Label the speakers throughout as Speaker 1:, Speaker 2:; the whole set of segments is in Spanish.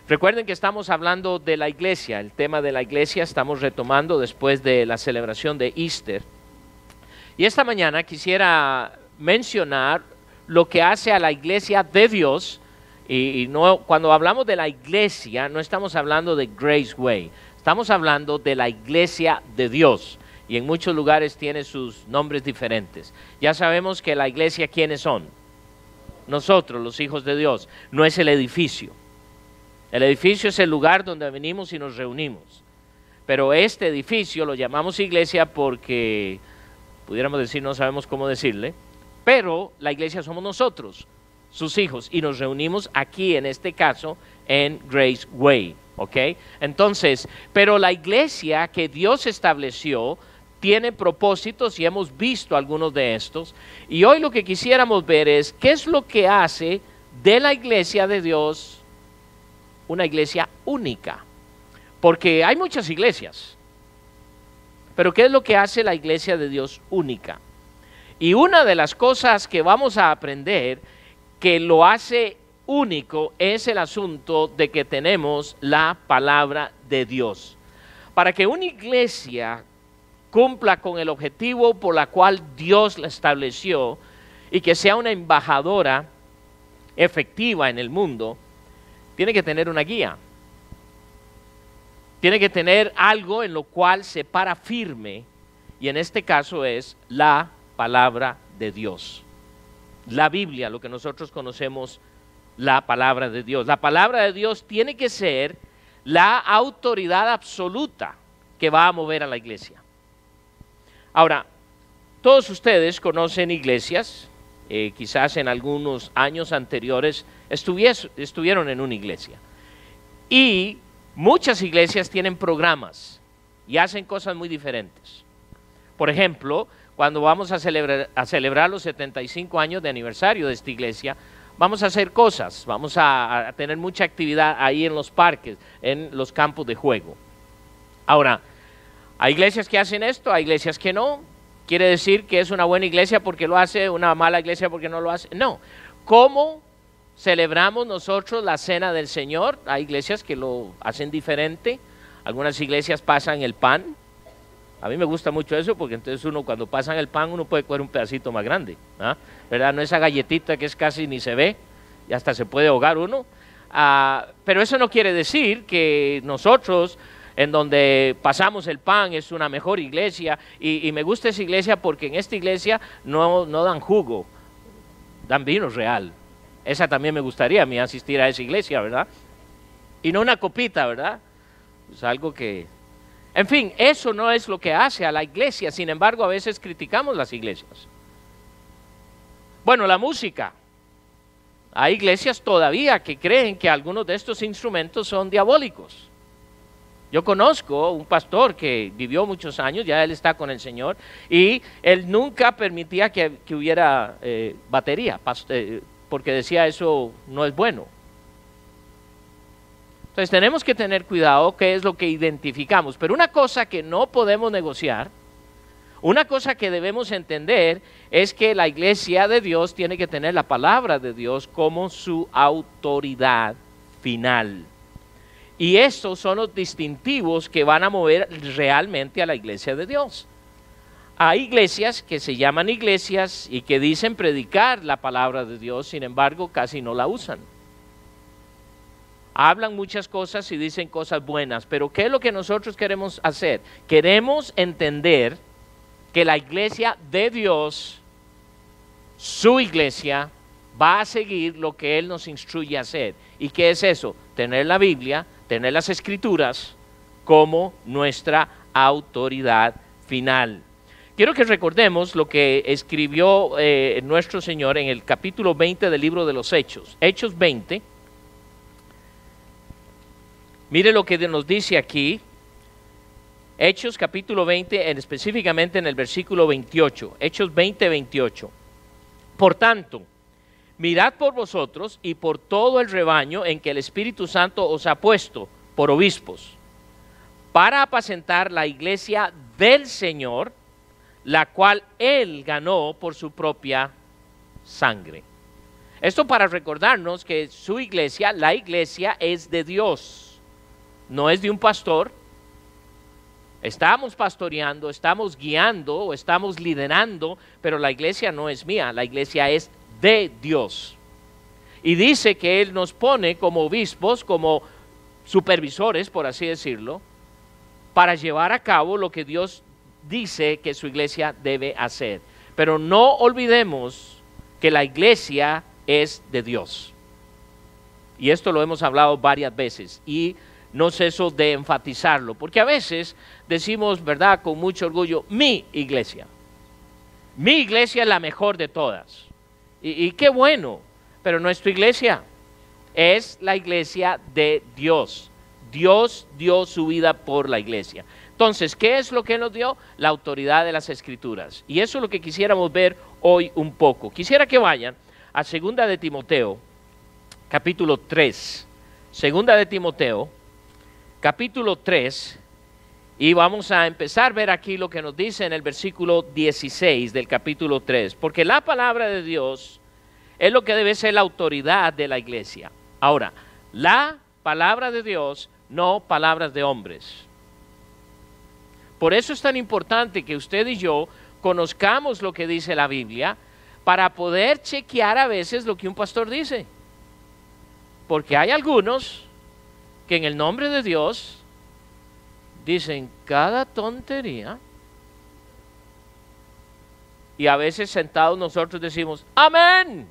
Speaker 1: Recuerden que estamos hablando de la iglesia, el tema de la iglesia estamos retomando después de la celebración de Easter. Y esta mañana quisiera mencionar lo que hace a la iglesia de Dios, y no, cuando hablamos de la iglesia no estamos hablando de Grace Way, estamos hablando de la iglesia de Dios, y en muchos lugares tiene sus nombres diferentes. Ya sabemos que la iglesia, ¿quiénes son? Nosotros, los hijos de Dios, no es el edificio. El edificio es el lugar donde venimos y nos reunimos. Pero este edificio lo llamamos iglesia porque, pudiéramos decir, no sabemos cómo decirle, pero la iglesia somos nosotros, sus hijos, y nos reunimos aquí, en este caso, en Grace Way, ¿ok? Entonces, pero la iglesia que Dios estableció tiene propósitos y hemos visto algunos de estos. Y hoy lo que quisiéramos ver es qué es lo que hace de la iglesia de Dios una iglesia única, porque hay muchas iglesias, pero ¿qué es lo que hace la iglesia de Dios única? Y una de las cosas que vamos a aprender que lo hace único es el asunto de que tenemos la palabra de Dios. Para que una iglesia cumpla con el objetivo por la cual Dios la estableció y que sea una embajadora efectiva en el mundo, tiene que tener una guía, tiene que tener algo en lo cual se para firme, y en este caso es la palabra de Dios. La Biblia, lo que nosotros conocemos, la palabra de Dios. La palabra de Dios tiene que ser la autoridad absoluta que va a mover a la iglesia. Ahora, todos ustedes conocen iglesias, quizás en algunos años anteriores estuvieron en una iglesia. Y muchas iglesias tienen programas y hacen cosas muy diferentes. Por ejemplo, cuando vamos a celebrar los 75 años de aniversario de esta iglesia, vamos a hacer cosas, vamos a tener mucha actividad ahí en los parques, en los campos de juego. Ahora, hay iglesias que hacen esto, hay iglesias que no. ¿Quiere decir que es una buena iglesia porque lo hace, una mala iglesia porque no lo hace? No. ¿Cómo celebramos nosotros la cena del Señor? Hay iglesias que lo hacen diferente. Algunas iglesias pasan el pan. A mí me gusta mucho eso porque entonces uno cuando pasan el pan uno puede coger un pedacito más grande, ¿verdad? No esa galletita que es casi ni se ve y hasta se puede ahogar uno. Pero eso no quiere decir que nosotros, en donde pasamos el pan, es una mejor iglesia, y me gusta esa iglesia porque en esta iglesia no dan jugo, dan vino real. Esa también me gustaría a mí asistir a esa iglesia, ¿verdad? Y no una copita, ¿verdad? Es algo que... En fin, eso no es lo que hace a la iglesia, sin embargo a veces criticamos las iglesias. Bueno, la música. Hay iglesias todavía que creen que algunos de estos instrumentos son diabólicos. Yo conozco un pastor que vivió muchos años, ya él está con el Señor, y él nunca permitía que hubiera batería, porque decía eso no es bueno. Entonces tenemos que tener cuidado qué es lo que identificamos, pero una cosa que no podemos negociar, una cosa que debemos entender es que la iglesia de Dios tiene que tener la palabra de Dios como su autoridad final. Y estos son los distintivos que van a mover realmente a la iglesia de Dios. Hay iglesias que se llaman iglesias y que dicen predicar la palabra de Dios, sin embargo casi no la usan. Hablan muchas cosas y dicen cosas buenas, pero ¿qué es lo que nosotros queremos hacer? Queremos entender que la iglesia de Dios, su iglesia, va a seguir lo que Él nos instruye a hacer. ¿Y qué es eso? Tener la Biblia, tener las Escrituras como nuestra autoridad final. Quiero que recordemos lo que escribió nuestro Señor en el capítulo 20 del libro de los Hechos. Hechos 20. Mire lo que nos dice aquí. Hechos capítulo 20, específicamente en el versículo 28. Hechos 20, 28. Por tanto, mirad por vosotros y por todo el rebaño en que el Espíritu Santo os ha puesto por obispos, para apacentar la iglesia del Señor, la cual Él ganó por su propia sangre. Esto para recordarnos que su iglesia, la iglesia es de Dios, no es de un pastor. Estamos pastoreando, estamos guiando o estamos liderando, pero la iglesia no es mía, la iglesia es de Dios. Y dice que Él nos pone como obispos, como supervisores, por así decirlo, para llevar a cabo lo que Dios dice que su iglesia debe hacer. Pero no olvidemos que la iglesia es de Dios. Y esto lo hemos hablado varias veces y no ceso de enfatizarlo, porque a veces decimos, ¿verdad?, con mucho orgullo, mi iglesia es la mejor de todas. Y qué bueno, pero no es tu iglesia, es la iglesia de Dios. Dios dio su vida por la iglesia. Entonces, ¿qué es lo que nos dio? La autoridad de las Escrituras. Y eso es lo que quisiéramos ver hoy un poco. Quisiera que vayan a 2 de Timoteo, capítulo 3. 2 de Timoteo, capítulo 3, y vamos a empezar a ver aquí lo que nos dice en el versículo 16 del capítulo 3, porque la palabra de Dios es lo que debe ser la autoridad de la iglesia. Ahora, la palabra de Dios, no palabras de hombres. Por eso es tan importante que usted y yo conozcamos lo que dice la Biblia para poder chequear a veces lo que un pastor dice. Porque hay algunos que en el nombre de Dios dicen cada tontería y a veces sentados nosotros decimos amén.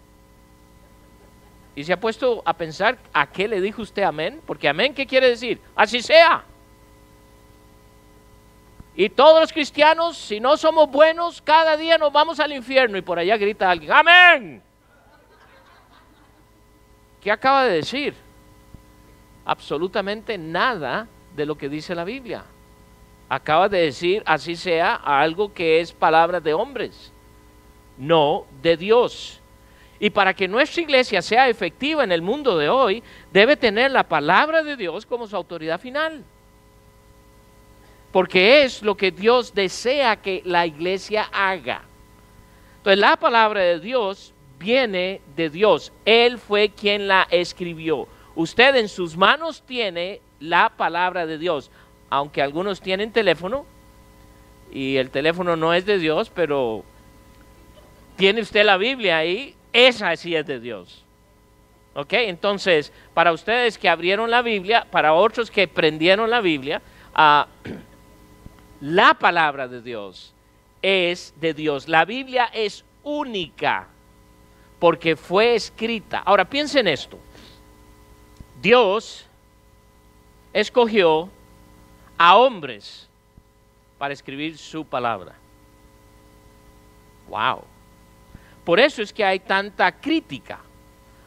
Speaker 1: Y se ha puesto a pensar a qué le dijo usted amén, porque amén, ¿qué quiere decir? Así sea. Y todos los cristianos, si no somos buenos, cada día nos vamos al infierno y por allá grita alguien amén. ¿Qué acaba de decir? Absolutamente nada de lo que dice la Biblia. Acaba de decir así sea algo que es palabra de hombres, no de Dios. Y para que nuestra iglesia sea efectiva en el mundo de hoy, debe tener la palabra de Dios como su autoridad final. Porque es lo que Dios desea que la iglesia haga. Entonces la palabra de Dios viene de Dios. Él fue quien la escribió. Usted en sus manos tiene la palabra de Dios. Aunque algunos tienen teléfono y el teléfono no es de Dios, pero tiene usted la Biblia ahí, esa sí es de Dios. ¿Ok? Entonces, para ustedes que abrieron la Biblia, para otros que prendieron la Biblia, la palabra de Dios es de Dios. La Biblia es única porque fue escrita. Ahora piensen esto. Dios escogió a hombres para escribir su palabra. Wow. Por eso es que hay tanta crítica.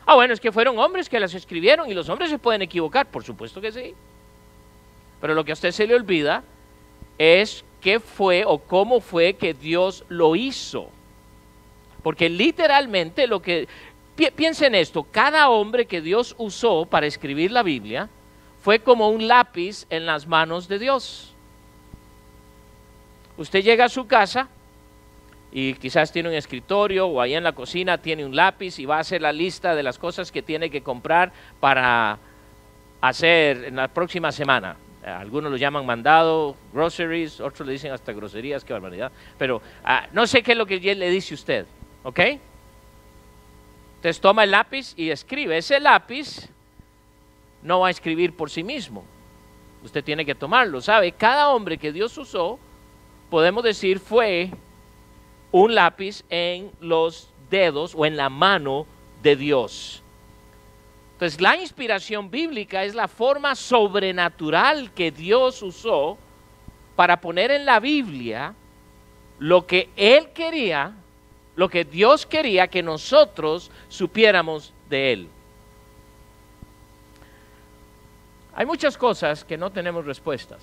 Speaker 1: Bueno, es que fueron hombres que las escribieron y los hombres se pueden equivocar. Por supuesto que sí. Pero lo que a usted se le olvida es qué fue o cómo fue que Dios lo hizo. Porque literalmente lo que... Piensen esto, cada hombre que Dios usó para escribir la Biblia fue como un lápiz en las manos de Dios. Usted llega a su casa y quizás tiene un escritorio o ahí en la cocina tiene un lápiz y va a hacer la lista de las cosas que tiene que comprar para hacer en la próxima semana. Algunos lo llaman mandado, groceries, otros le dicen hasta groserías, qué barbaridad. Pero no sé qué es lo que le dice usted, ¿ok? Entonces toma el lápiz y escribe. Ese lápiz no va a escribir por sí mismo. Usted tiene que tomarlo, ¿sabe? Cada hombre que Dios usó, podemos decir, fue un lápiz en los dedos o en la mano de Dios. Entonces la inspiración bíblica es la forma sobrenatural que Dios usó para poner en la Biblia lo que Él quería, lo que Dios quería que nosotros supiéramos de Él. Hay muchas cosas que no tenemos respuestas.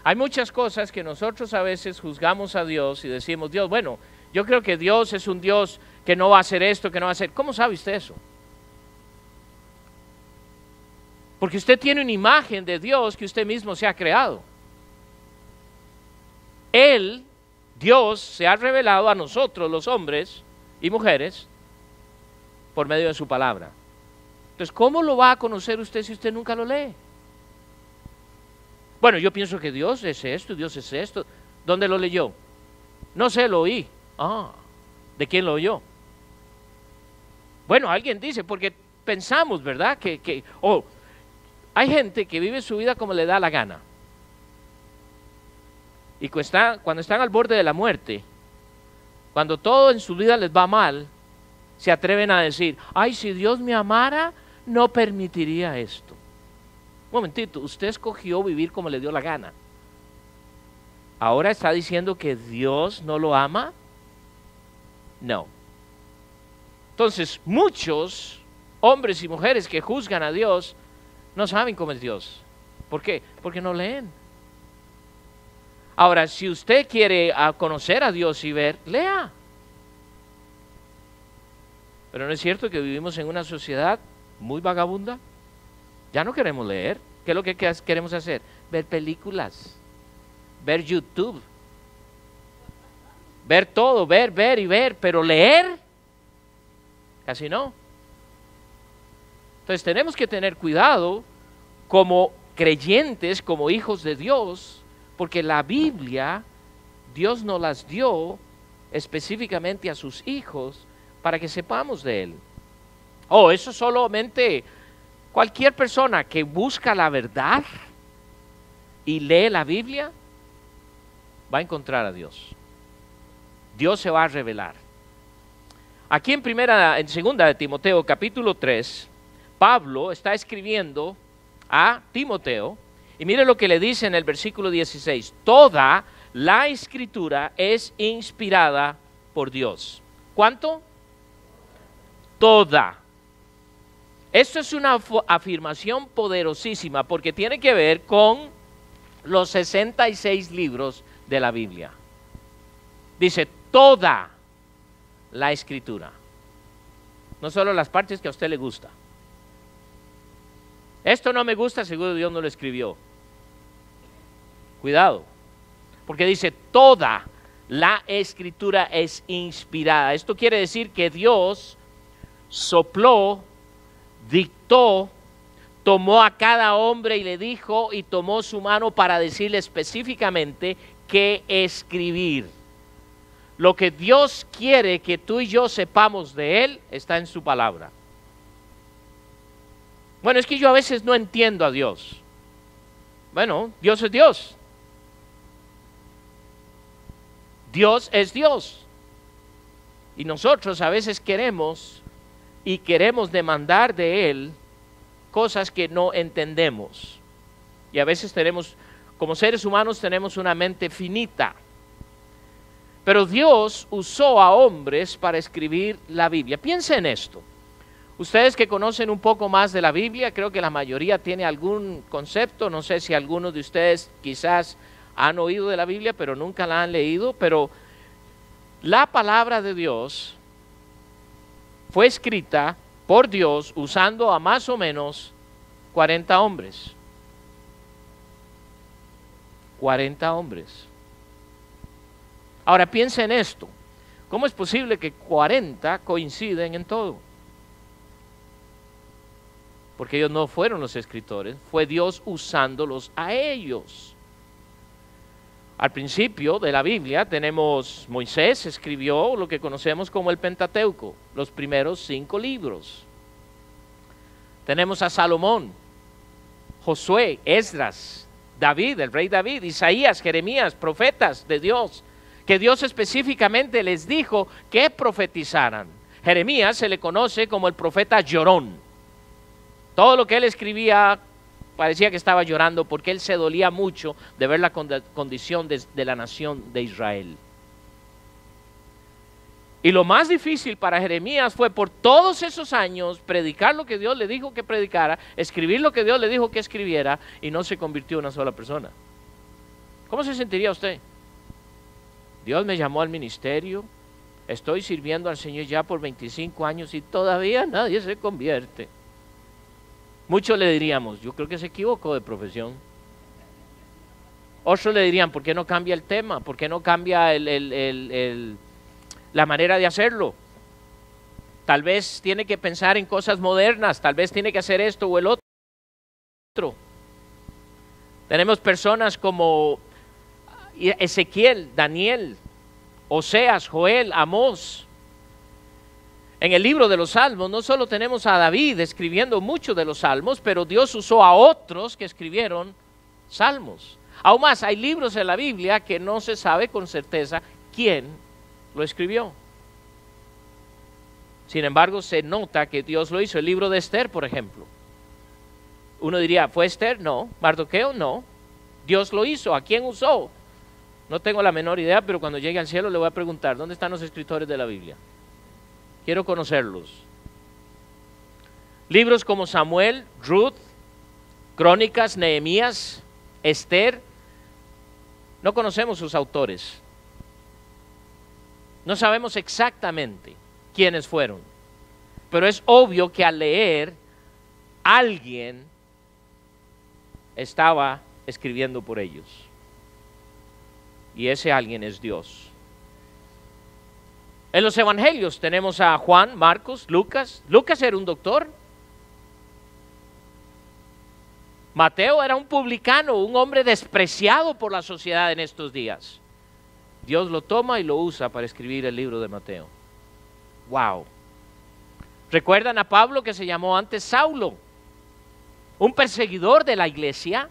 Speaker 1: Hay muchas cosas que nosotros a veces juzgamos a Dios y decimos, Dios, bueno, yo creo que Dios es un Dios que no va a hacer esto, que no va a hacer. ¿Cómo sabe usted eso? Porque usted tiene una imagen de Dios que usted mismo se ha creado. Él, Dios, se ha revelado a nosotros, los hombres, y mujeres por medio de su palabra. Entonces, ¿cómo lo va a conocer usted si usted nunca lo lee? Bueno, yo pienso que Dios es esto, Dios es esto. ¿Dónde lo leyó? No sé, lo oí. Ah, ¿de quién lo oyó? Bueno, alguien dice, porque pensamos, ¿verdad? Hay gente que vive su vida como le da la gana. Y cuando están al borde de la muerte, cuando todo en su vida les va mal, se atreven a decir, ay, si Dios me amara, no permitiría esto. Un momentito, usted escogió vivir como le dio la gana. ¿Ahora está diciendo que Dios no lo ama? No. Entonces, muchos hombres y mujeres que juzgan a Dios no saben cómo es Dios. ¿Por qué? Porque no leen. Ahora, si usted quiere conocer a Dios y ver, lea. Pero no es cierto que vivimos en una sociedad muy vagabunda. Ya no queremos leer. ¿Qué es lo que queremos hacer? Ver películas, ver YouTube, ver todo, ver y ver, pero leer, casi no. Entonces tenemos que tener cuidado como creyentes, como hijos de Dios, porque la Biblia, Dios nos las dio específicamente a sus hijos para que sepamos de Él. Eso solamente cualquier persona que busca la verdad y lee la Biblia va a encontrar a Dios. Dios se va a revelar. Aquí en segunda de Timoteo capítulo 3, Pablo está escribiendo a Timoteo y mire lo que le dice en el versículo 16. Toda la escritura es inspirada por Dios. ¿Cuánto? Toda. Esto es una afirmación poderosísima porque tiene que ver con los 66 libros de la Biblia. Dice toda la escritura, no solo las partes que a usted le gusta. Esto no me gusta, seguro Dios no lo escribió. Cuidado, porque dice toda la escritura es inspirada. Esto quiere decir que Dios sopló, dictó, tomó a cada hombre y le dijo y tomó su mano para decirle específicamente qué escribir. Lo que Dios quiere que tú y yo sepamos de Él está en su palabra. Bueno, es que yo a veces no entiendo a Dios. Bueno, Dios es Dios. Dios es Dios. Y nosotros a veces queremos demandar de Él cosas que no entendemos. Y a veces como seres humanos tenemos una mente finita. Pero Dios usó a hombres para escribir la Biblia. Piensen en esto. Ustedes que conocen un poco más de la Biblia, creo que la mayoría tiene algún concepto. No sé si algunos de ustedes quizás han oído de la Biblia, pero nunca la han leído. Pero la palabra de Dios fue escrita por Dios usando a más o menos 40 hombres. 40 hombres. Ahora piensa en esto. ¿Cómo es posible que 40 coinciden en todo? Porque ellos no fueron los escritores, fue Dios usándolos a ellos. Al principio de la Biblia tenemos Moisés escribió lo que conocemos como el Pentateuco, los primeros 5 libros. Tenemos a Salomón, Josué, Esdras, David, el rey David, Isaías, Jeremías, profetas de Dios, que Dios específicamente les dijo que profetizaran. Jeremías se le conoce como el profeta llorón. Todo lo que él escribía parecía que estaba llorando porque él se dolía mucho de ver la condición de la nación de Israel. Y lo más difícil para Jeremías fue por todos esos años predicar lo que Dios le dijo que predicara, escribir lo que Dios le dijo que escribiera y no se convirtió en una sola persona. ¿Cómo se sentiría usted? Dios me llamó al ministerio, estoy sirviendo al Señor ya por 25 años y todavía nadie se convierte. Muchos le diríamos, yo creo que se equivocó de profesión. Otros le dirían, ¿por qué no cambia el tema? ¿Por qué no cambia la manera de hacerlo? Tal vez tiene que pensar en cosas modernas, tal vez tiene que hacer esto o el otro. Tenemos personas como Ezequiel, Daniel, Oseas, Joel, Amós. En el libro de los Salmos no solo tenemos a David escribiendo muchos de los salmos, pero Dios usó a otros que escribieron salmos. Aún más, hay libros en la Biblia que no se sabe con certeza quién lo escribió. Sin embargo, se nota que Dios lo hizo. El libro de Esther, por ejemplo. Uno diría, ¿fue Esther? No. ¿Mardoqueo? No. Dios lo hizo. ¿A quién usó? No tengo la menor idea, pero cuando llegue al cielo le voy a preguntar, ¿dónde están los escritores de la Biblia? Quiero conocerlos. Libros como Samuel, Ruth, Crónicas, Nehemías, Esther, no conocemos sus autores. No sabemos exactamente quiénes fueron, pero es obvio que al leer, alguien estaba escribiendo por ellos. Y ese alguien es Dios. En los evangelios tenemos a Juan, Marcos, Lucas. Lucas era un doctor. Mateo era un publicano, un hombre despreciado por la sociedad en estos días. Dios lo toma y lo usa para escribir el libro de Mateo. Wow. ¿Recuerdan a Pablo, que se llamó antes Saulo? Un perseguidor de la iglesia.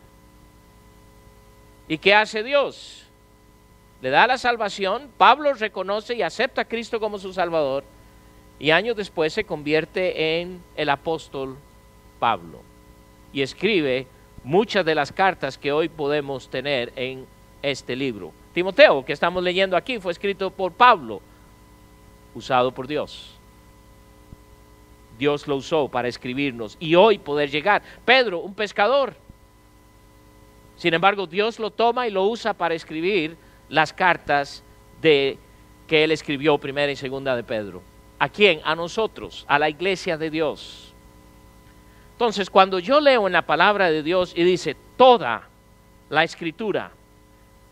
Speaker 1: ¿Y qué hace Dios? Le da la salvación. Pablo reconoce y acepta a Cristo como su Salvador. Y años después se convierte en el apóstol Pablo. Y escribe muchas de las cartas que hoy podemos tener en este libro. Timoteo, que estamos leyendo aquí, fue escrito por Pablo, usado por Dios. Dios lo usó para escribirnos y hoy poder llegar. Pedro, un pescador. Sin embargo, Dios lo toma y lo usa para escribir las cartas que él escribió, primera y segunda de Pedro. ¿A quién? A nosotros, a la iglesia de Dios. Entonces, cuando yo leo en la palabra de Dios y dice, toda la escritura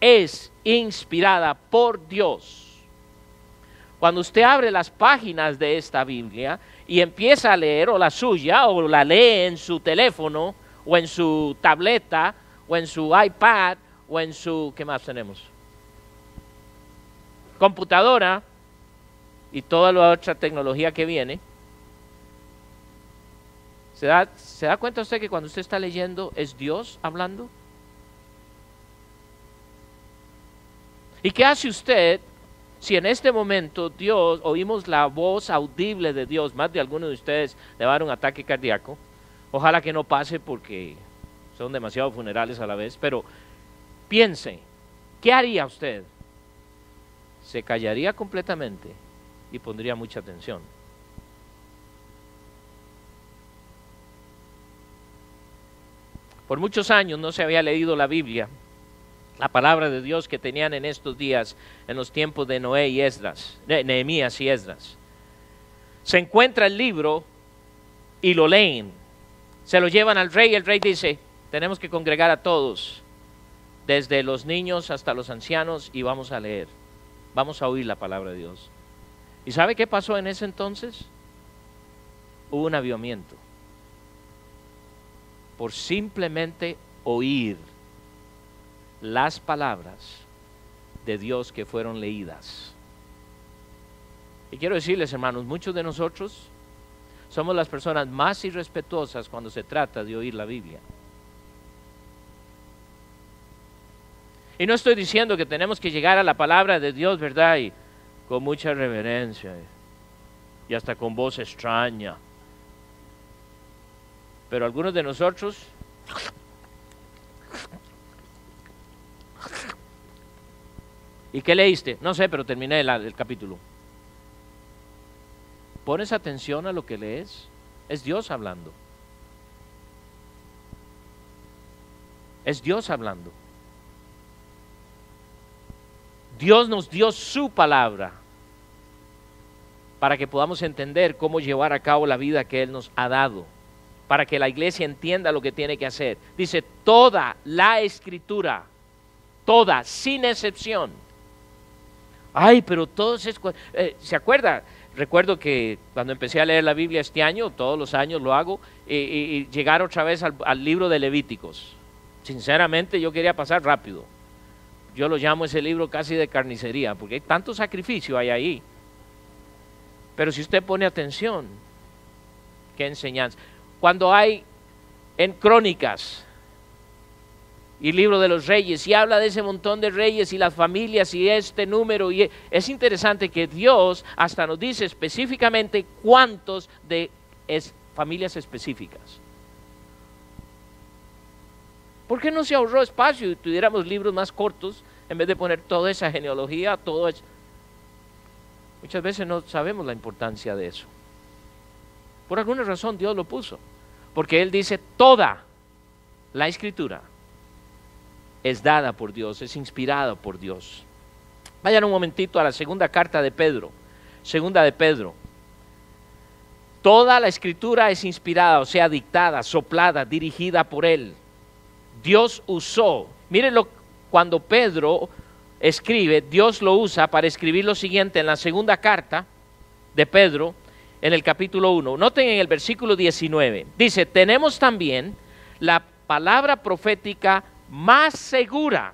Speaker 1: es inspirada por Dios. Cuando usted abre las páginas de esta Biblia y empieza a leer, o la suya, o la lee en su teléfono, o en su tableta, o en su iPad, o en su, ¿qué más tenemos? Computadora, y toda la otra tecnología que viene. ¿Se da cuenta usted que cuando usted está leyendo es Dios hablando? ¿Y qué hace usted si en este momento Dios, oímos la voz audible de Dios? Más de algunos de ustedes le va a dar un ataque cardíaco. Ojalá que no pase porque son demasiados funerales a la vez. Pero piense, ¿qué haría usted? Se callaría completamente y pondría mucha atención. Por muchos años no se había leído la Biblia, la palabra de Dios que tenían en estos días, en los tiempos de Noé y Esdras, Nehemías y Esdras. Se encuentra el libro y lo leen. Se lo llevan al rey y el rey dice, tenemos que congregar a todos, desde los niños hasta los ancianos, y vamos a leer. Vamos a oír la palabra de Dios. ¿Y sabe qué pasó en ese entonces? Hubo un avivamiento. Por simplemente oír las palabras de Dios que fueron leídas. Y quiero decirles, hermanos, muchos de nosotros somos las personas más irrespetuosas cuando se trata de oír la Biblia. Y no estoy diciendo que tenemos que llegar a la palabra de Dios, ¿verdad? Y con mucha reverencia y hasta con voz extraña. Pero algunos de nosotros ¿y qué leíste? No sé, pero terminé el capítulo. ¿Pones atención a lo que lees? Es Dios hablando. Es Dios hablando. Dios nos dio su palabra para que podamos entender cómo llevar a cabo la vida que Él nos ha dado, para que la iglesia entienda lo que tiene que hacer. Dice, toda la escritura, toda, sin excepción. Ay, pero todos, ¿se acuerda? Recuerdo que cuando empecé a leer la Biblia este año, todos los años lo hago, y llegar otra vez al libro de Levíticos. Sinceramente yo quería pasar rápido. Yo lo llamo ese libro casi de carnicería, porque hay tanto sacrificio hay ahí. Pero si usted pone atención, qué enseñanza. Cuando hay en Crónicas y Libro de los Reyes, y habla de ese montón de reyes y las familias y este número, y es interesante que Dios hasta nos dice específicamente cuántos de familias específicas. ¿Por qué no se ahorró espacio y tuviéramos libros más cortos en vez de poner toda esa genealogía, todo eso? Muchas veces no sabemos la importancia de eso. Por alguna razón Dios lo puso, porque Él dice toda la Escritura es dada por Dios, es inspirada por Dios. Vayan un momentito a la segunda carta de Pedro, segunda de Pedro. Toda la Escritura es inspirada, o sea, dictada, soplada, dirigida por Él. Dios usó, mírenlo, cuando Pedro escribe, Dios lo usa para escribir lo siguiente en la segunda carta de Pedro, en el capítulo 1. Noten en el versículo 19, dice, tenemos también la palabra profética más segura,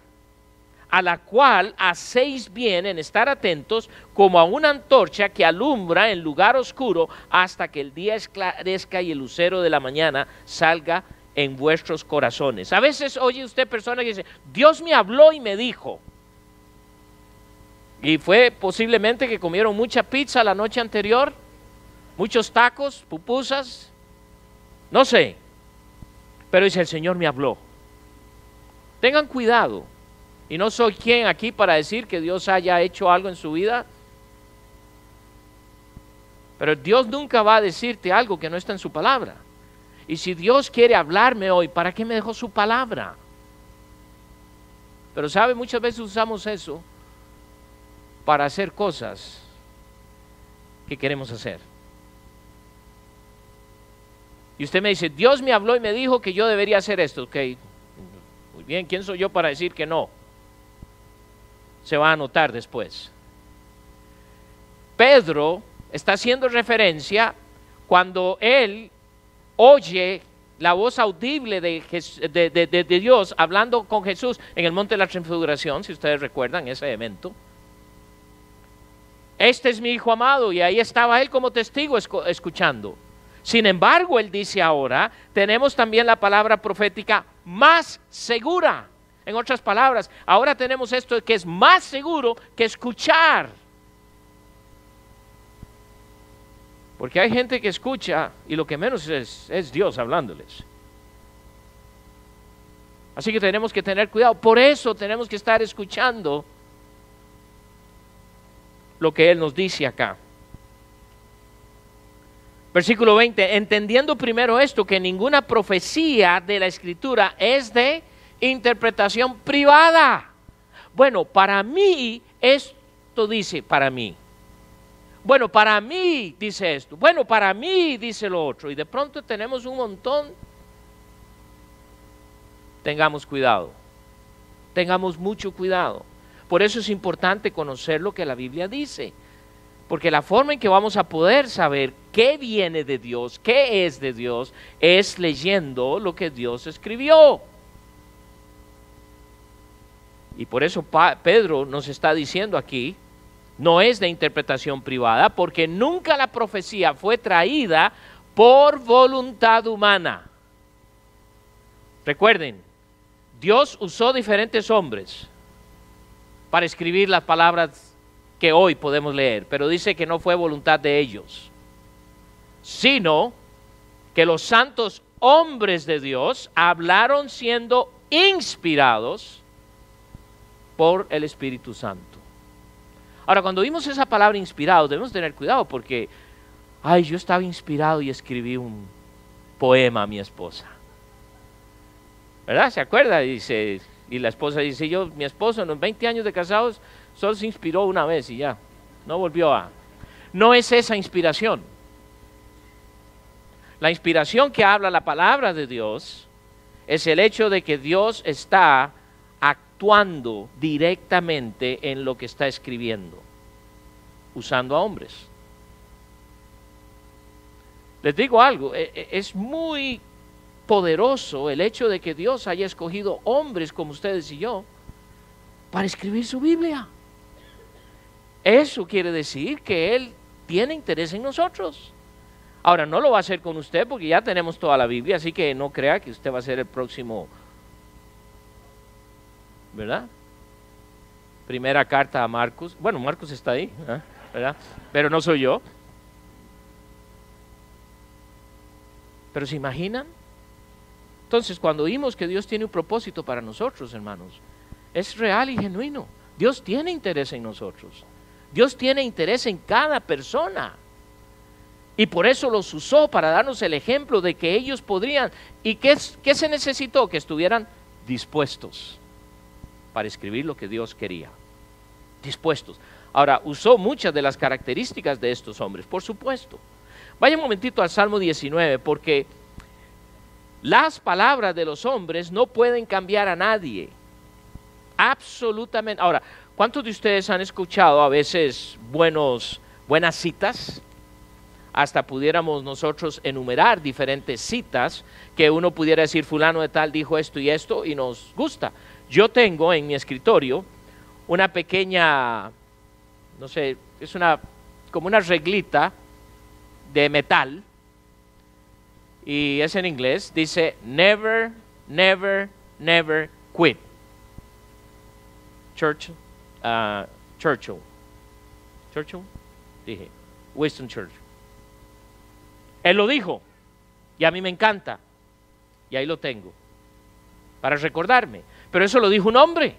Speaker 1: a la cual hacéis bien en estar atentos como a una antorcha que alumbra en lugar oscuro hasta que el día esclarezca y el lucero de la mañana salga en vuestros corazones. A veces oye usted personas que dicen, Dios me habló y me dijo. Y fue posiblemente que comieron mucha pizza la noche anterior, muchos tacos, pupusas, no sé. Pero dice, el Señor me habló. Tengan cuidado. Y no soy quien aquí para decir que Dios haya hecho algo en su vida. Pero Dios nunca va a decirte algo que no está en su palabra. Y si Dios quiere hablarme hoy, ¿para qué me dejó su palabra? Pero sabe, muchas veces usamos eso para hacer cosas que queremos hacer. Y usted me dice, Dios me habló y me dijo que yo debería hacer esto. Ok, muy bien, ¿quién soy yo para decir que no? Se va a anotar después. Pedro está haciendo referencia cuando él oye la voz audible de Dios hablando con Jesús en el monte de la transfiguración, si ustedes recuerdan ese evento. Este es mi hijo amado, y ahí estaba él como testigo escuchando. Sin embargo, él dice ahora, tenemos también la palabra profética más segura. En otras palabras, ahora tenemos esto que es más seguro que escuchar. Porque hay gente que escucha y lo que menos es Dios hablándoles. Así que tenemos que tener cuidado. Por eso tenemos que estar escuchando lo que Él nos dice acá. Versículo 20, entendiendo primero esto, que ninguna profecía de la Escritura es de interpretación privada. Bueno, para mí, esto dice para mí. Bueno, para mí dice esto. Bueno, para mí dice lo otro. Y de pronto tenemos un montón. Tengamos cuidado. Tengamos mucho cuidado. Por eso es importante conocer lo que la Biblia dice. Porque la forma en que vamos a poder saber qué viene de Dios, qué es de Dios, es leyendo lo que Dios escribió. Y por eso Pedro nos está diciendo aquí, no es de interpretación privada, porque nunca la profecía fue traída por voluntad humana. Recuerden, Dios usó diferentes hombres para escribir las palabras que hoy podemos leer, pero dice que no fue voluntad de ellos, sino que los santos hombres de Dios hablaron siendo inspirados por el Espíritu Santo. Ahora, cuando vimos esa palabra inspirado, debemos tener cuidado porque, yo estaba inspirado y escribí un poema a mi esposa. ¿Verdad? ¿Se acuerda? Dice, y la esposa dice, mi esposo en los 20 años de casados solo se inspiró una vez y ya, no volvió a. No es esa inspiración. La inspiración que habla la palabra de Dios es el hecho de que Dios está actuando directamente en lo que está escribiendo, usando a hombres. Les digo algo, es muy poderoso el hecho de que Dios haya escogido hombres como ustedes y yo para escribir su Biblia. Eso quiere decir que Él tiene interés en nosotros. Ahora, no lo va a hacer con usted porque ya tenemos toda la Biblia, así que no crea que usted va a ser el próximo, ¿verdad? Primera carta a Marcos. Bueno, Marcos está ahí, ¿verdad? Pero no soy yo. ¿Pero se imaginan? Entonces, cuando oímos que Dios tiene un propósito para nosotros, hermanos, es real y genuino. Dios tiene interés en nosotros. Dios tiene interés en cada persona. Y por eso los usó para darnos el ejemplo de que ellos podrían. ¿Y qué se necesitó? Que estuvieran dispuestos para escribir lo que Dios quería. Dispuestos. Ahora, usó muchas de las características de estos hombres, por supuesto. Vaya un momentito al Salmo 19, porque las palabras de los hombres no pueden cambiar a nadie. Absolutamente. Ahora, ¿cuántos de ustedes han escuchado a veces buenas citas? Hasta pudiéramos nosotros enumerar diferentes citas que uno pudiera decir, fulano de tal dijo esto y esto y nos gusta. Yo tengo en mi escritorio una pequeña, no sé, es como una reglita de metal, y es en inglés, dice, never, never, never quit. Churchill, dije, Winston Churchill. Él lo dijo, y a mí me encanta, y ahí lo tengo, para recordarme. Pero eso lo dijo un hombre,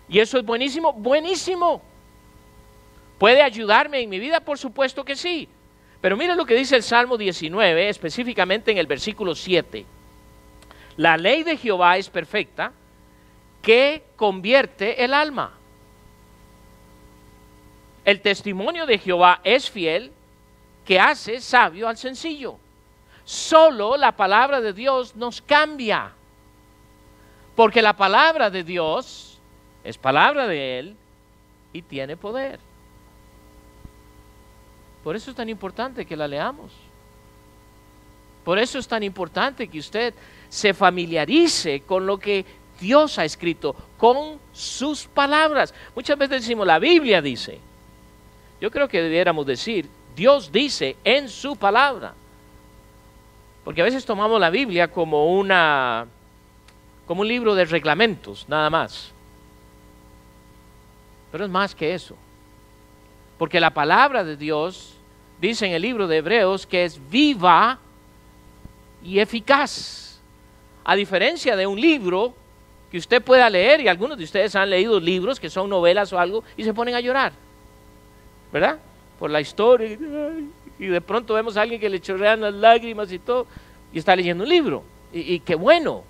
Speaker 1: y eso es buenísimo, buenísimo. ¿Puede ayudarme en mi vida? Por supuesto que sí. Pero mire lo que dice el Salmo 19, específicamente en el versículo 7. La ley de Jehová es perfecta, que convierte el alma. El testimonio de Jehová es fiel, que hace sabio al sencillo. Solo la palabra de Dios nos cambia. Porque la palabra de Dios es palabra de Él y tiene poder. Por eso es tan importante que la leamos. Por eso es tan importante que usted se familiarice con lo que Dios ha escrito, con sus palabras. Muchas veces decimos, la Biblia dice. Yo creo que debiéramos decir, Dios dice en su palabra. Porque a veces tomamos la Biblia como un libro de reglamentos, nada más. Pero es más que eso. Porque la palabra de Dios dice en el libro de Hebreos que es viva y eficaz. A diferencia de un libro que usted pueda leer, y algunos de ustedes han leído libros que son novelas o algo, y se ponen a llorar, ¿verdad? Por la historia, y de pronto vemos a alguien que le chorrean las lágrimas y todo, y está leyendo un libro, y qué bueno.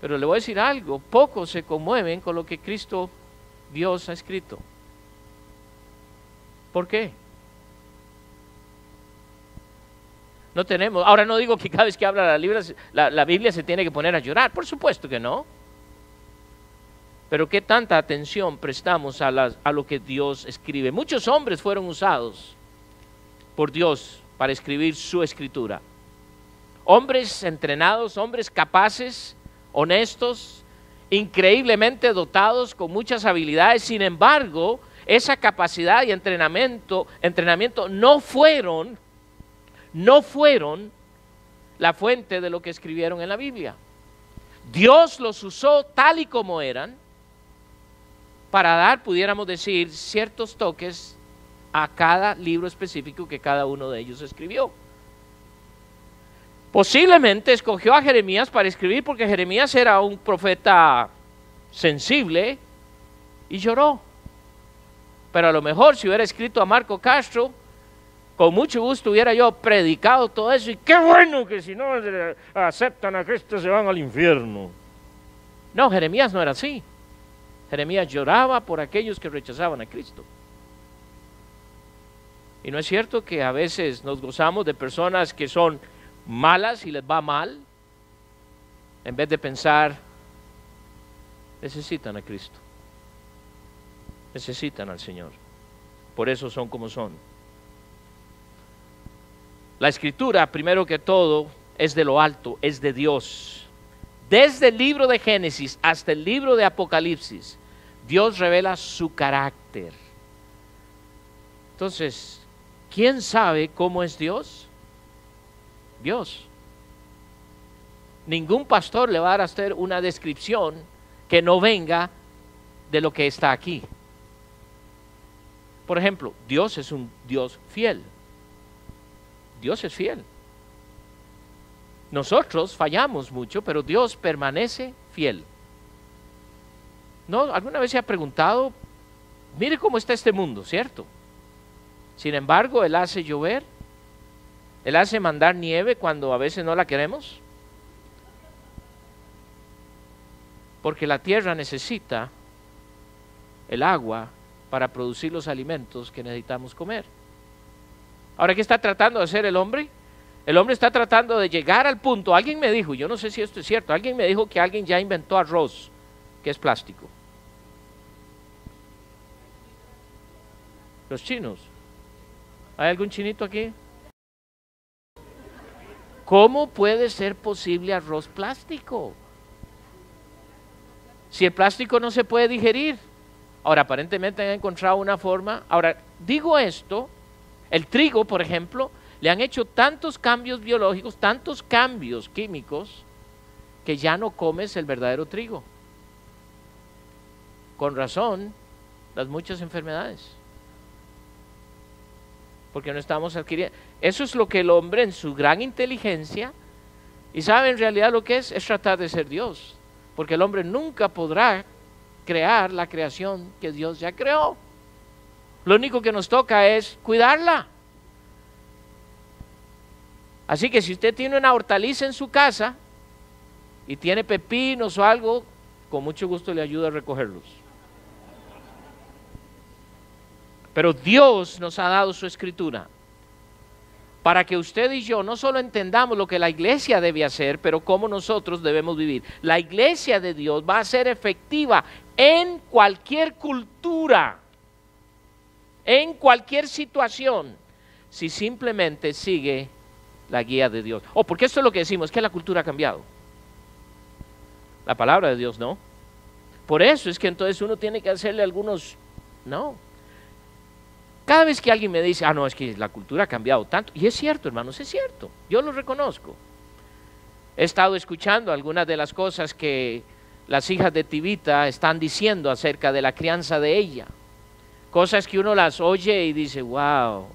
Speaker 1: Pero le voy a decir algo, pocos se conmueven con lo que Cristo Dios ha escrito. ¿Por qué? No tenemos, ahora no digo que cada vez que habla la Biblia se tiene que poner a llorar, por supuesto que no. Pero qué tanta atención prestamos a lo que Dios escribe. Muchos hombres fueron usados por Dios para escribir su escritura. Hombres entrenados, hombres capaces, honestos, increíblemente dotados con muchas habilidades. Sin embargo, esa capacidad y entrenamiento no fueron la fuente de lo que escribieron en la Biblia. Dios los usó tal y como eran para dar, pudiéramos decir, ciertos toques a cada libro específico que cada uno de ellos escribió. Posiblemente escogió a Jeremías para escribir porque Jeremías era un profeta sensible y lloró. Pero a lo mejor si hubiera escrito a Marco Castro, con mucho gusto hubiera yo predicado todo eso, y qué bueno que si no aceptan a Cristo se van al infierno. No, Jeremías no era así. Jeremías lloraba por aquellos que rechazaban a Cristo. Y no es cierto que a veces nos gozamos de personas que son malas y les va mal, en vez de pensar, necesitan a Cristo, necesitan al Señor, por eso son como son. La escritura, primero que todo, es de lo alto, es de Dios. Desde el libro de Génesis hasta el libro de Apocalipsis, Dios revela su carácter. Entonces, ¿quién sabe cómo es Dios? Dios. Ningún pastor le va a dar a usted una descripción que no venga de lo que está aquí. Por ejemplo, Dios es un Dios fiel. Dios es fiel. Nosotros fallamos mucho, pero Dios permanece fiel. ¿No? ¿Alguna vez se ha preguntado? Mire cómo está este mundo, ¿cierto? Sin embargo, Él hace llover. Él hace mandar nieve cuando a veces no la queremos. Porque la tierra necesita el agua para producir los alimentos que necesitamos comer. Ahora, ¿qué está tratando de hacer el hombre? El hombre está tratando de llegar al punto. Alguien me dijo, yo no sé si esto es cierto, alguien me dijo que alguien ya inventó arroz, que es plástico. Los chinos. ¿Hay algún chinito aquí? ¿Cómo puede ser posible arroz plástico? Si el plástico no se puede digerir. Ahora, aparentemente han encontrado una forma. Ahora, digo esto, el trigo, por ejemplo, le han hecho tantos cambios biológicos, tantos cambios químicos, que ya no comes el verdadero trigo. Con razón, las muchas enfermedades. Porque no estamos adquiriendo. Eso es lo que el hombre en su gran inteligencia, y sabe en realidad lo que es tratar de ser Dios. Porque el hombre nunca podrá crear la creación que Dios ya creó. Lo único que nos toca es cuidarla. Así que si usted tiene una hortaliza en su casa y tiene pepinos o algo, con mucho gusto le ayuda a recogerlos. Pero Dios nos ha dado su escritura para que usted y yo no solo entendamos lo que la iglesia debe hacer, pero cómo nosotros debemos vivir. La iglesia de Dios va a ser efectiva en cualquier cultura, en cualquier situación, si simplemente sigue la guía de Dios. Porque esto es lo que decimos, que la cultura ha cambiado. La palabra de Dios no. Por eso es que entonces uno tiene que hacerle algunos, no. Cada vez que alguien me dice, no, es que la cultura ha cambiado tanto, y es cierto, hermanos, es cierto, yo lo reconozco. He estado escuchando algunas de las cosas que las hijas de Tivita están diciendo acerca de la crianza de ella. Cosas que uno las oye y dice, wow,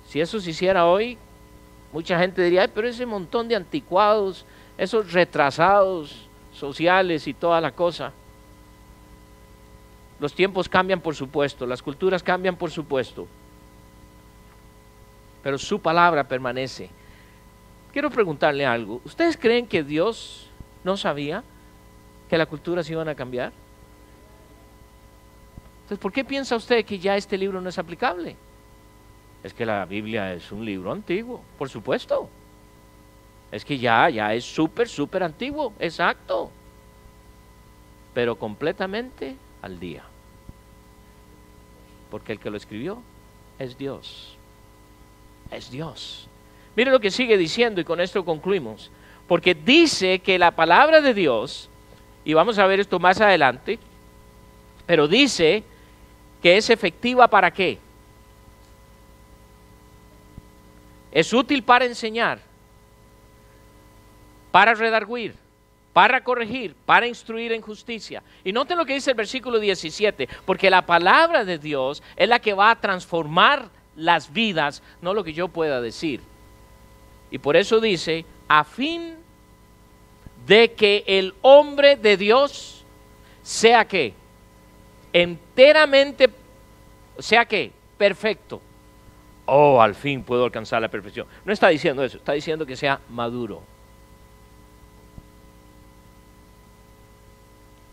Speaker 1: si eso se hiciera hoy, mucha gente diría, ay, pero ese montón de anticuados, esos retrasados sociales y toda la cosa. Los tiempos cambian, por supuesto, las culturas cambian, por supuesto, pero su palabra permanece. Quiero preguntarle algo. ¿Ustedes creen que Dios no sabía que las culturas iban a cambiar? Entonces, ¿por qué piensa usted que ya este libro no es aplicable? Es que la Biblia es un libro antiguo, por supuesto. Es que ya es súper antiguo, exacto. Pero completamente al día. Porque el que lo escribió es Dios. Es Dios. Mire lo que sigue diciendo y con esto concluimos. Porque dice que la palabra de Dios, y vamos a ver esto más adelante, pero dice que es efectiva ¿para qué? Es útil para enseñar, para redarguir, para corregir, para instruir en justicia. Y noten lo que dice el versículo 17, porque la palabra de Dios es la que va a transformar las vidas, no lo que yo pueda decir. Y por eso dice, a fin de que el hombre de Dios sea ¿qué? Enteramente, sea ¿qué? Perfecto. Al fin puedo alcanzar la perfección. No está diciendo eso, está diciendo que sea maduro.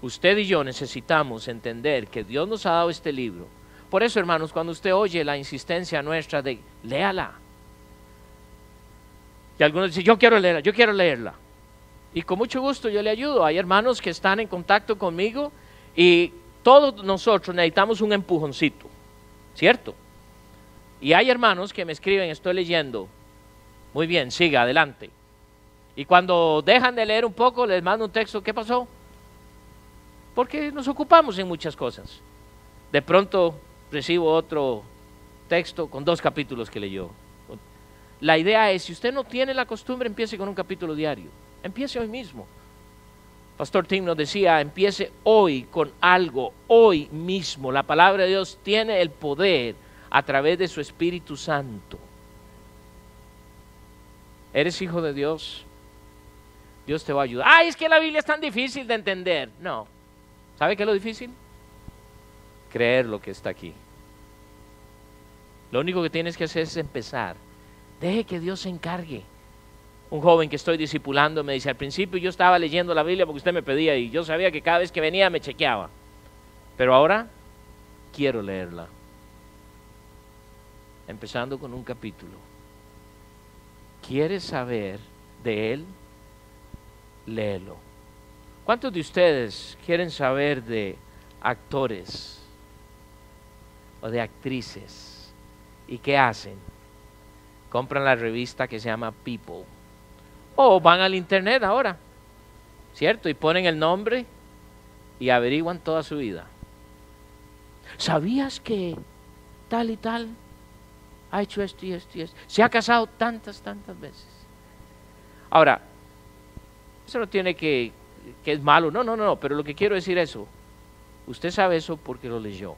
Speaker 1: Usted y yo necesitamos entender que Dios nos ha dado este libro. Por eso, hermanos, cuando usted oye la insistencia nuestra de léala. Y algunos dicen, yo quiero leerla. Y con mucho gusto yo le ayudo. Hay hermanos que están en contacto conmigo y todos nosotros necesitamos un empujoncito, ¿cierto? Y hay hermanos que me escriben, estoy leyendo, Muy bien, siga, adelante. Y cuando dejan de leer un poco, les mando un texto, ¿qué pasó? Porque nos ocupamos en muchas cosas. De pronto recibo otro texto con 2 capítulos que leyó. La idea es, si usted no tiene la costumbre, empiece con un capítulo diario. Empiece hoy mismo. Pastor Tim nos decía, empiece hoy con algo, hoy mismo. La palabra de Dios tiene el poder a través de su Espíritu Santo. ¿Eres hijo de Dios? Dios te va a ayudar. ¡Ay, es que la Biblia es tan difícil de entender! No. ¿Sabe qué es lo difícil? Creer lo que está aquí. Lo único que tienes que hacer es empezar. Deje que Dios se encargue. Un joven que estoy discipulando me dice, al principio yo estaba leyendo la Biblia porque usted me pedía y yo sabía que cada vez que venía me chequeaba. Pero ahora quiero leerla. Empezando con un capítulo. ¿Quieres saber de Él? Léelo. ¿Cuántos de ustedes quieren saber de actores o de actrices? ¿Y qué hacen? Compran la revista que se llama People. O van al internet ahora, ¿cierto? Y ponen el nombre y averiguan toda su vida. ¿Sabías que tal y tal ha hecho esto y esto y esto? Se ha casado tantas veces. Ahora, eso no tiene que es malo, no, pero lo que quiero decir es eso. Usted sabe eso porque lo leyó.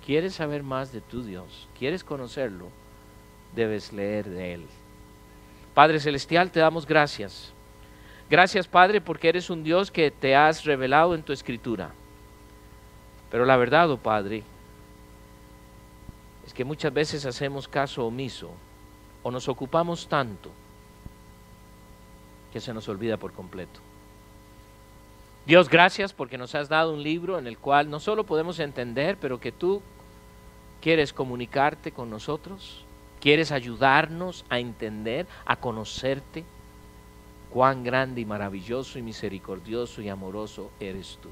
Speaker 1: ¿Quieres saber más de tu Dios? ¿Quieres conocerlo? Debes leer de Él. Padre Celestial, te damos gracias. Gracias, Padre, porque eres un Dios que te has revelado en tu Escritura. Pero la verdad, oh Padre, es que muchas veces hacemos caso omiso o nos ocupamos tanto que se nos olvida por completo. Dios, gracias porque nos has dado un libro en el cual no solo podemos entender, pero que tú quieres comunicarte con nosotros. ¿Quieres ayudarnos a entender, a conocerte? Cuán grande y maravilloso y misericordioso y amoroso eres tú.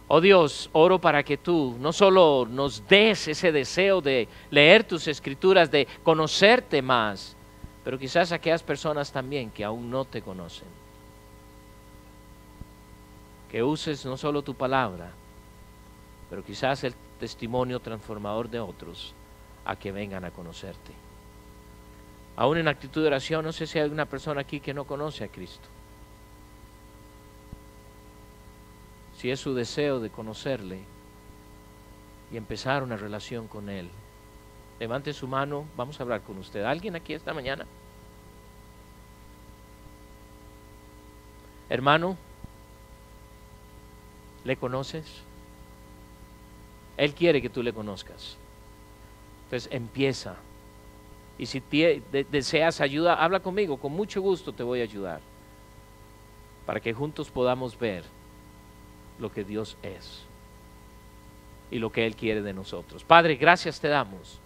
Speaker 1: Oh Dios, oro para que tú no solo nos des ese deseo de leer tus escrituras, de conocerte más, pero quizás aquellas personas también que aún no te conocen. Que uses no solo tu palabra, pero quizás el testimonio transformador de otros a que vengan a conocerte. Aún en actitud de oración, no sé si hay alguna persona aquí que no conoce a Cristo. Si es su deseo de conocerle y empezar una relación con Él, levante su mano, vamos a hablar con usted. ¿Alguien aquí esta mañana? Hermano, ¿le conoces? Él quiere que tú le conozcas. Entonces empieza. Y si deseas ayuda, habla conmigo, con mucho gusto te voy a ayudar. Para que juntos podamos ver lo que Dios es y lo que Él quiere de nosotros. Padre, gracias te damos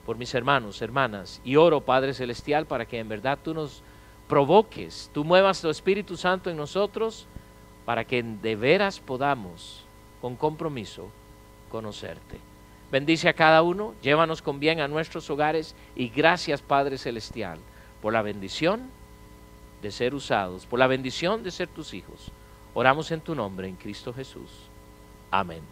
Speaker 1: por mis hermanos, hermanas, y oro, Padre Celestial, para que en verdad tú nos provoques, tú muevas tu Espíritu Santo en nosotros, para que de veras podamos, con compromiso, conocerte. Bendice a cada uno, llévanos con bien a nuestros hogares y gracias, Padre Celestial, por la bendición de ser usados, por la bendición de ser tus hijos. Oramos en tu nombre, en Cristo Jesús. Amén.